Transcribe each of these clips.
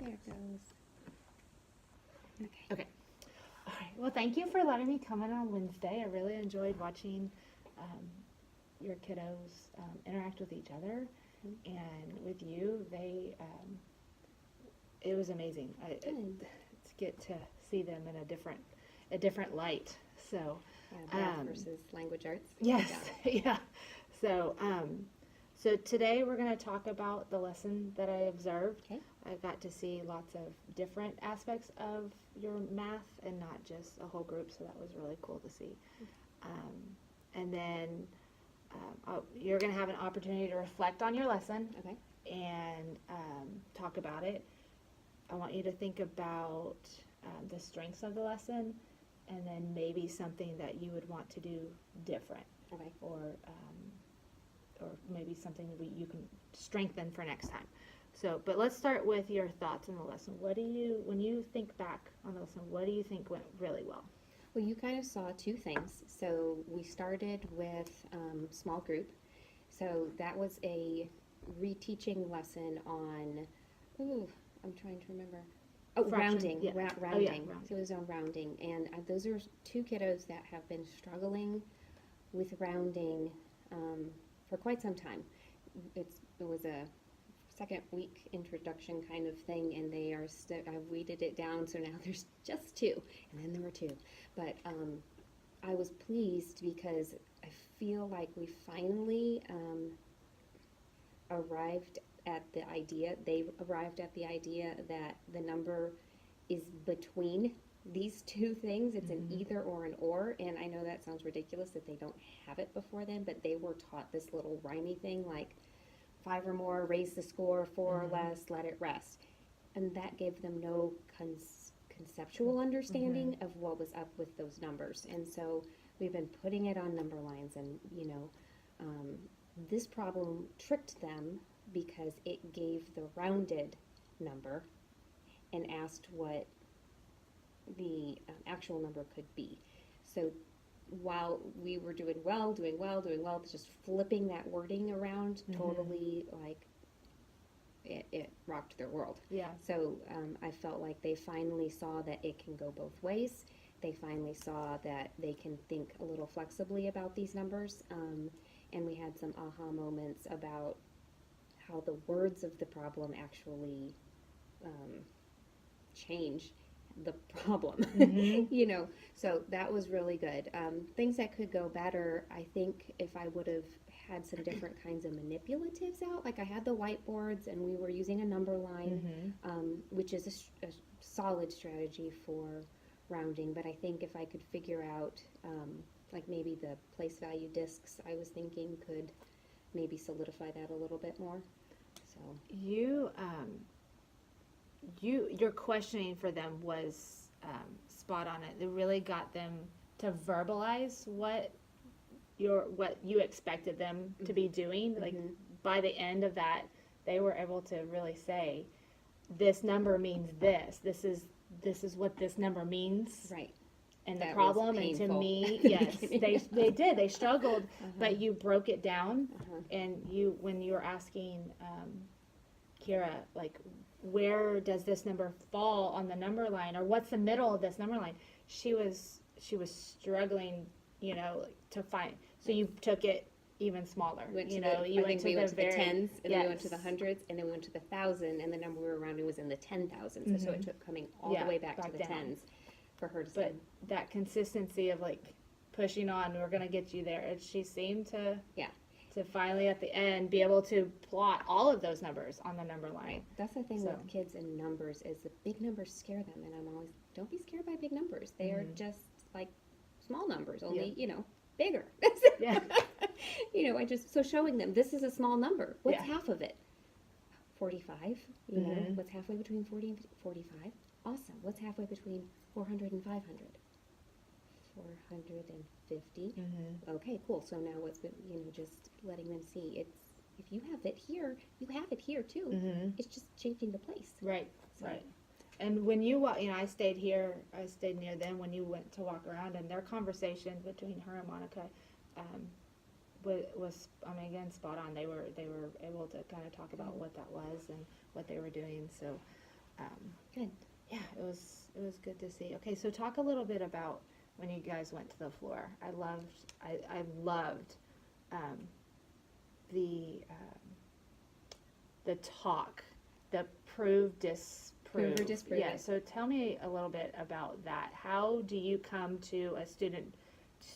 There it goes. Okay. All right. Well, thank you for letting me come in on Wednesday. I really enjoyed watching your kiddos interact with each other and with you. It was amazing. To get to see them in a different light. So, Math versus language arts. yes, yeah. So, so today we're going to talk about the lesson that I observed. Okay. I got to see lots of different aspects of your math and not just a whole group, so that was really cool to see. And then you're going to have an opportunity to reflect on your lesson Okay. and talk about it. I want you to think about the strengths of the lesson and then maybe something that you would want to do different, Okay. or maybe something that you can strengthen for next time. So, but let's start with your thoughts on the lesson. When you think back on the lesson, what do you think went really well? Well, you kind of saw two things. So we started with small group. So that was a reteaching lesson on, I'm trying to remember. Oh, Fraction, rounding. yeah. Rounding. Oh, yeah, rounding. So it was on rounding. And those are two kiddos that have been struggling with rounding for quite some time. It was a second week introduction kind of thing, and they are I've weeded it down, so now there's just two, and then there were two. But I was pleased because I feel like we finally arrived at the idea, they arrived at the idea that the number is between these two things. It's an either or an or, and I know that sounds ridiculous that they don't have it before then, but they were taught this little rhymey thing like 5 or more, raise the score, 4 or less, let it rest. And that gave them no conceptual understanding of what was up with those numbers. And so we've been putting it on number lines, and this problem tricked them because it gave the rounded number and asked what the actual number could be. So while we were doing well, just flipping that wording around totally, like, it rocked their world. Yeah. So I felt like they finally saw that it can go both ways. They finally saw that they can think a little flexibly about these numbers. And we had some aha moments about how the words of the problem actually change the problem. So that was really good. Things that could go better, I think if I would have had some different kinds of manipulatives out, like I had the whiteboards and we were using a number line, which is a solid strategy for rounding, but I think if I could figure out like maybe the place value discs, I was thinking could maybe solidify that a little bit more. So your questioning for them was spot on. It really got them to verbalize what you expected them to be doing. Like by the end of that, they were able to really say, this number means this. This is what this number means. Right. And That the problem, was and to painful. me, yes, they did. They struggled, but you broke it down, and when you were asking Kira, like, where does this number fall on the number line, or what's the middle of this number line? She was struggling, to find. So you took it even smaller. We went to you I think we went to the tens, and then we went to the yes. hundreds, and then we went to the thousand, and the number we were rounding was in the 10,000. So it took coming all the way back to the down. tens for her to But say. that consistency of like pushing on, we're gonna get you there. And she seemed to finally at the end be able to plot all of those numbers on the number line. That's the thing So. with kids and numbers is the big numbers scare them, and I'm always, don't be scared by big numbers. They are just like small numbers, only bigger. Yeah. So showing them this is a small number. What's Yeah. half of it? 45. What's halfway between 40 and 45? Awesome. What's halfway between 400 and 500? 450. Okay, cool. So now what's just letting them see it's if you have it here, you have it here too. It's just changing the place. Right. So. Right. And when you walk, I stayed near them when you went to walk around, and their conversation between her and Monica was again, spot on. They were able to kind of talk about what that was and what they were doing. So Good. Yeah, it was good to see. Okay, so talk a little bit about when you guys went to the floor. I loved the talk, the prove disprove. Prove or disprove Yeah, it. so tell me a little bit about that. How do you come to a student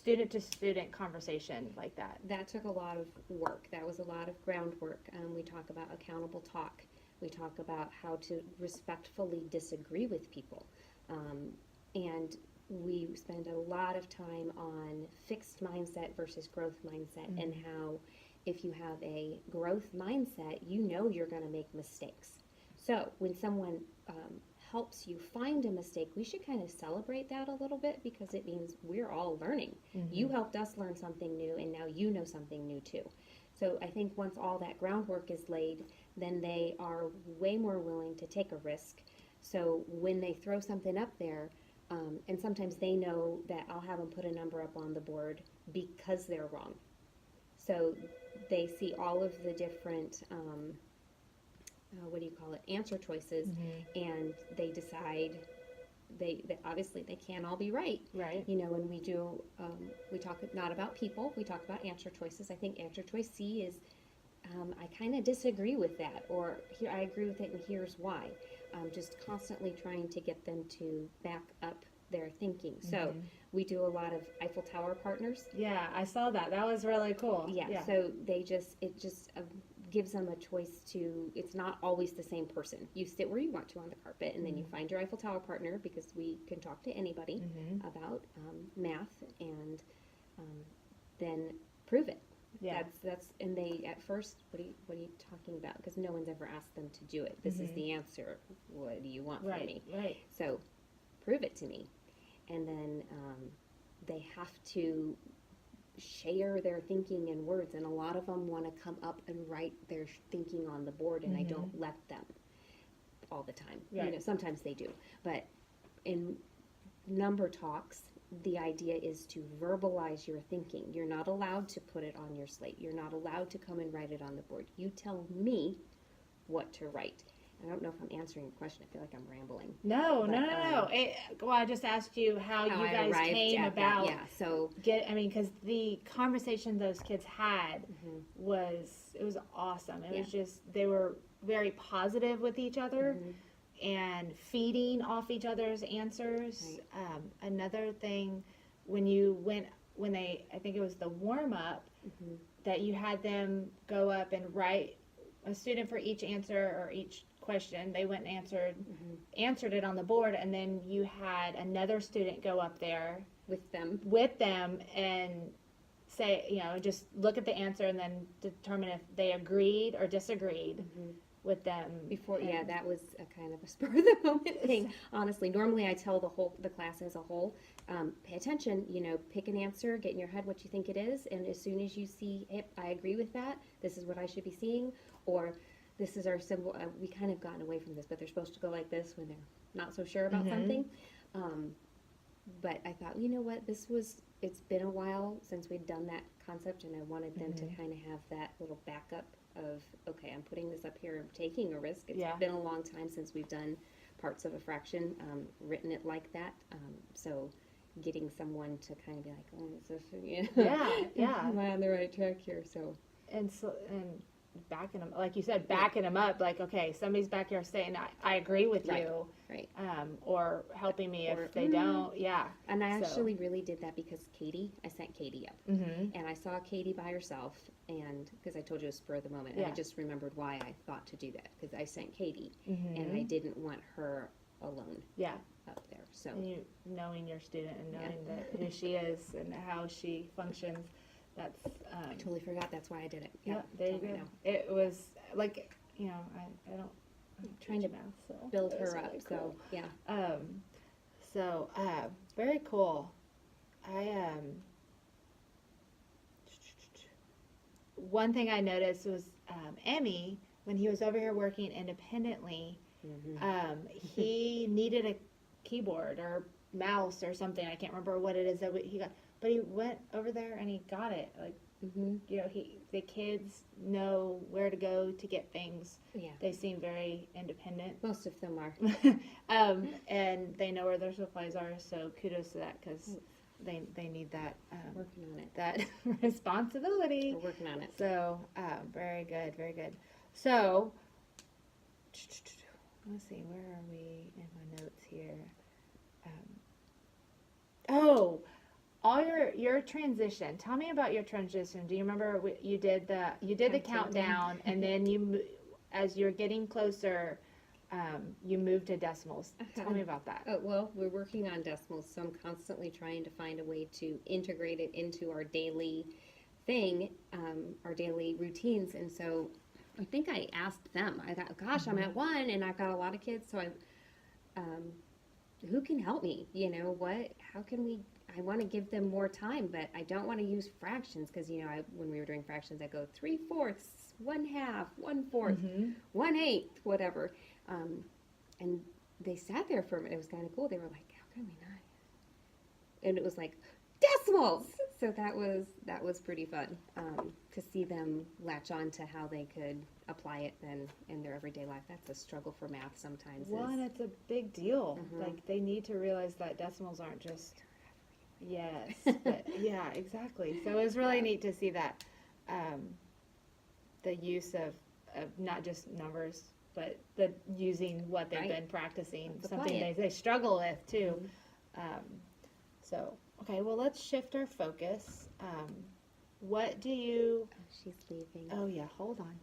to student conversation like that? That took a lot of work. That was a lot of groundwork. We talk about accountable talk. We talk about how to respectfully disagree with people. And we spend a lot of time on fixed mindset versus growth mindset, and how if you have a growth mindset, you know you're going to make mistakes. So when someone helps you find a mistake, we should kind of celebrate that a little bit, because it means we're all learning. You helped us learn something new, and now you know something new too. So I think once all that groundwork is laid, then they are way more willing to take a risk. So when they throw something up there, and sometimes they know that I'll have them put a number up on the board because they're wrong. So they see all of the different, answer choices, and they decide they obviously they can't all be right. Right. You know, when we do, we talk not about people, we talk about answer choices. I think answer choice C is, I kind of disagree with that, or here I agree with it, and here's why. Just constantly trying to get them to back up their thinking. So we do a lot of Eiffel Tower partners. Yeah, I saw that. That was really cool. Yeah. So it just gives them a choice to. It's not always the same person. You sit where you want to on the carpet, and then you find your Eiffel Tower partner, because we can talk to anybody about math, and then prove it. Yeah. That's and they at first, what are you talking about? Because no one's ever asked them to do it. This is the answer. What do you want from me? Right. So prove it to me. And then they have to share their thinking in words, and a lot of them want to come up and write their thinking on the board, and I don't let them all the time. Right. You know, sometimes they do, but in number talks, the idea is to verbalize your thinking. You're not allowed to put it on your slate. You're not allowed to come and write it on the board. You tell me what to write. I don't know if I'm answering your question. I feel like I'm rambling. No. But, I just asked you how you I guys arrived came at about. that. Yeah, so Because the conversation those kids had was awesome. It was just, they were very positive with each other and feeding off each other's answers. Right. Another thing, when I think it was the warm up, that you had them go up and write a student for each answer or each question. They went and answered it on the board, and then you had another student go up there with them and say, just look at the answer and then determine if they agreed or disagreed with them. That was a kind of a spur of the moment thing. Honestly, normally I tell the class as a whole, pay attention, pick an answer, get in your head what you think it is, and as soon as you see, hey, I agree with that, this is what I should be seeing, or this is our symbol. We kind of gotten away from this, but they're supposed to go like this when they're not so sure about something. But I thought, you know what, it's been a while since we'd done that concept, and I wanted them to kind of have that little backup of, okay, I'm putting this up here, I'm taking a risk. It's been a long time since we've done parts of a fraction, written it like that. So getting someone to kind of be like, oh, is this, am I on the right track here? So and backing them, like you said, backing them up, like, okay, somebody's back here saying, I agree with you. Right. Or helping me if they don't. Yeah. And I actually really did that because I sent Katie up. And I saw Katie by herself, and because I told you it was spur of the moment, and I just remembered why I thought to do that, because I sent Katie, and I didn't want her alone up there. So and you knowing your student and knowing that who she is and how she functions, that's I totally forgot that's why I did it. Yeah, there you go. It was like, I don't trying to math, so build her really up. Cool. So very cool. One thing I noticed was Emmy, when he was over here working independently, he needed a keyboard or mouse or something. I can't remember what it is that he got, but he went over there and he got it. Like, Mm-hmm. You know, the kids know where to go to get things. Yeah. They seem very independent. Most of them are. And they know where their supplies are, so kudos to that, because they need that Working on it. that responsibility. We're working on it. So very good, very good. So let's see, where are we in my notes here? All your transition. Tell me about your transition. Do you remember you did the countdown, and then as you're getting closer, you moved to decimals. Tell me about that. Oh, well, we're working on decimals, so I'm constantly trying to find a way to integrate it into our daily thing, our daily routines. And so I think I asked them, I thought, gosh, I'm at 1 and I've got a lot of kids, so who can help me? You know, how can I want to give them more time, but I don't want to use fractions because, you know, when we were doing fractions, I go 3/4, 1/2, 1/4, 1/8, whatever. And they sat there for a minute. It was kind of cool. They were like, how can we not? And it was like, decimals! So that was pretty fun to see them latch on to how they could apply it then in their everyday life. That's a struggle for math sometimes. Well, and it's a big deal. Mhm. Like, they need to realize that decimals aren't just, yes, but yeah, exactly. So it was really neat to see that, the use of not just numbers, but using what they've Right. been practicing, Let's something apply it. they struggle with too. So, okay, well, let's shift our focus. What do you, Oh, she's leaving. oh yeah, hold on.